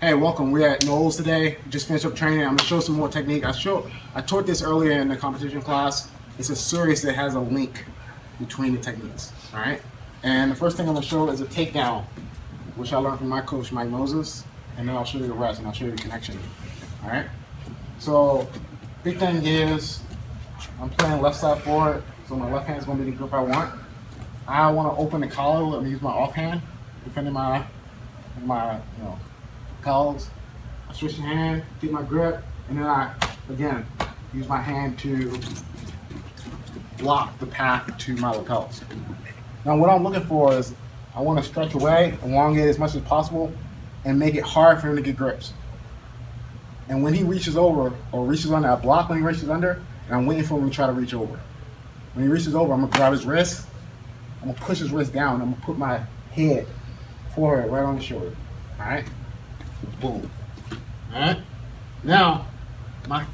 Hey, welcome. We're at Knowles today. Just finished up training. I'm gonna show some more technique. I taught this earlier in the competition class. It's a series that has a link between the techniques. All right. And the first thing I'm gonna show is a takedown, which I learned from my coach Mike Moses, and then I'll show you the rest and I'll show you the connection. All right. So, big thing is I'm playing left side forward, so my left hand is gonna be the grip I want. I want to open the collar. Let me use my offhand, defending my collards. I switch the hand, keep my grip, and then I, again, use my hand to block the path to my lapels. Now what I'm looking for is I want to stretch away, elongate as much as possible, and make it hard for him to get grips. And when he reaches over, or reaches under, I block when he reaches under, and I'm waiting for him to try to reach over. When he reaches over, I'm gonna grab his wrist, I'm gonna push his wrist down, and I'm gonna put my head, forehead right on the shoulder, all right? Boom. All right. Now, my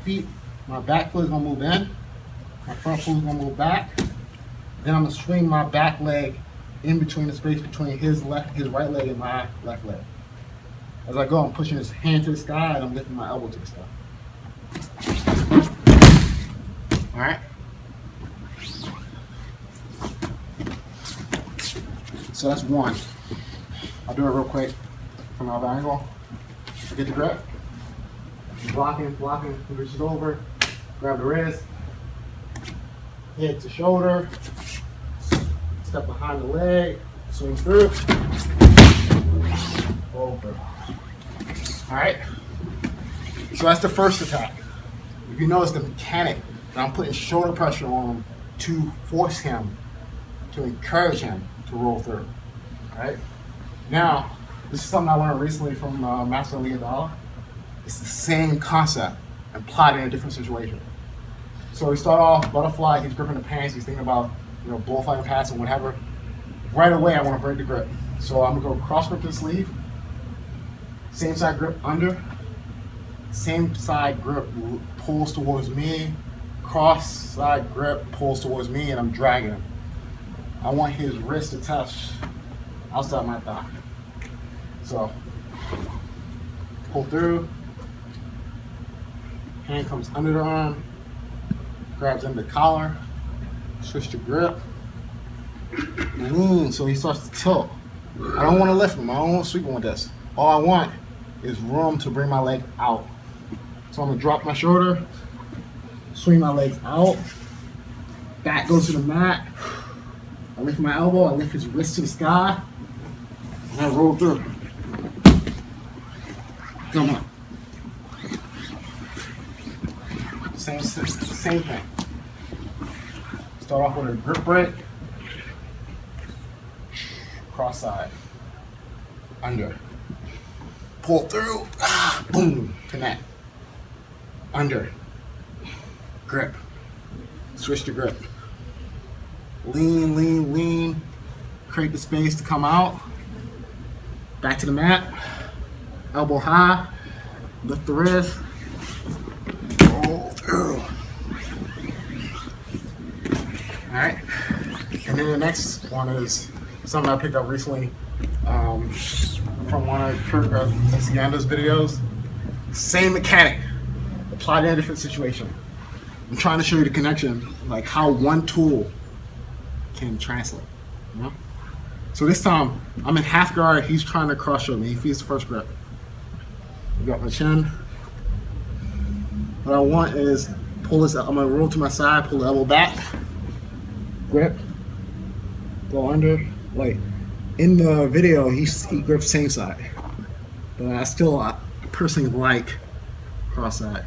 back foot is gonna move in. My front foot is gonna move back. Then I'm gonna swing my back leg in between the space between his right leg and my left leg. As I go, I'm pushing his hand to the sky and I'm lifting my elbow to the sky. All right. So that's one. I'll do it real quick from another angle. Get the grip, blocking, he reaches over, grab the wrist, head to shoulder, step behind the leg, swing through, over. All right, so that's the first attack. If you notice the mechanic, that I'm putting shoulder pressure on him to force him, to encourage him to roll through, all right? Now, this is something I learned recently from Master Leah Dollar. It's the same concept applied in a different situation. So we start off butterfly, he's gripping the pants, he's thinking about bullfighting pass and whatever. Right away I want to break the grip. So I'm gonna go cross grip to the sleeve, same side grip under, same side grip pulls towards me, cross side grip pulls towards me, and I'm dragging him. I want his wrist to touch outside my thigh. So, pull through, hand comes under the arm, grabs under the collar, switch the grip, lean so he starts to tilt. I don't want to lift him, I don't want to sweep him with this. All I want is room to bring my leg out. So I'm gonna drop my shoulder, swing my legs out, back goes to the mat, I lift my elbow, I lift his wrist to the sky, and I roll through. Come on. Same thing. Start off with a grip break. Cross side. Under. Pull through. Boom. Connect. Under. Grip. Switch to grip. Lean, lean, lean. Create the space to come out. Back to the mat. Elbow high, lift the wrist, roll through. All right, and then the next one is something I picked up recently from one of Kurt Sigando's videos. Same mechanic, applied in a different situation. I'm trying to show you the connection, like how one tool can translate, So this time, I'm in half guard, he's trying to cross show me, he feeds the first grip. Got my chin. What I want is pull this, I'm gonna roll to my side, pull the elbow back, grip, go under. Like in the video, he grips same side, but I personally like cross side.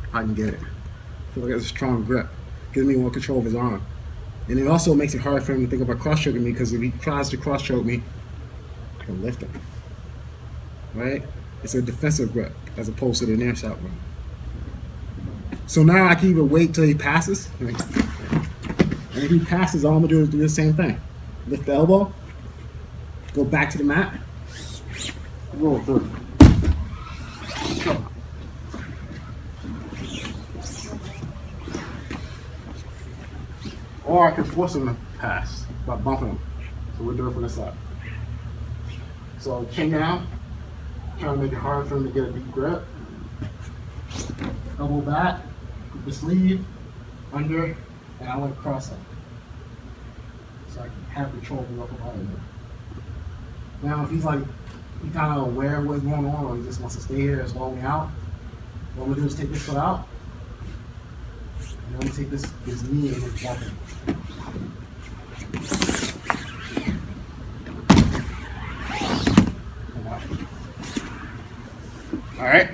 If I can get it. I feel like it's a strong grip, gives me more control of his arm, and it also makes it hard for him to think about cross choking me because if he tries to cross choke me, I can lift him. Right? It's a defensive grip as opposed to the near shot one. So now I can even wait till he passes. And if he passes, all I'm gonna do is do the same thing. Lift the elbow, go back to the mat, roll through. Or I can force him to pass by bumping him. So we'll do it from this side. So chin down, trying to make it hard for him to get a deep grip. Elbow back, put the sleeve under, and I want to cross up. So I can have control of the upper body. Now, if he's like, he kind of aware of what's going on, or he just wants to stay here and slow me out, what I'm gonna do is take this foot out, and I'm gonna take this knee and just walk in. All right.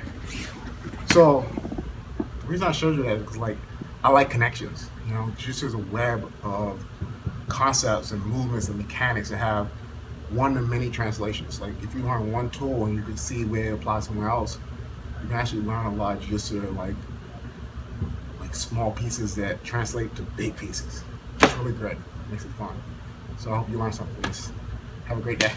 So the reason I showed you that is because, like, I like connections. You know, jiu-jitsu is a web of concepts and movements and mechanics that have one to many translations. Like, if you learn one tool and you can see where it applies somewhere else, you can actually learn a lot of jiu-jitsu, like small pieces that translate to big pieces. It's really great. It makes it fun. So I hope you learn something from this. Have a great day.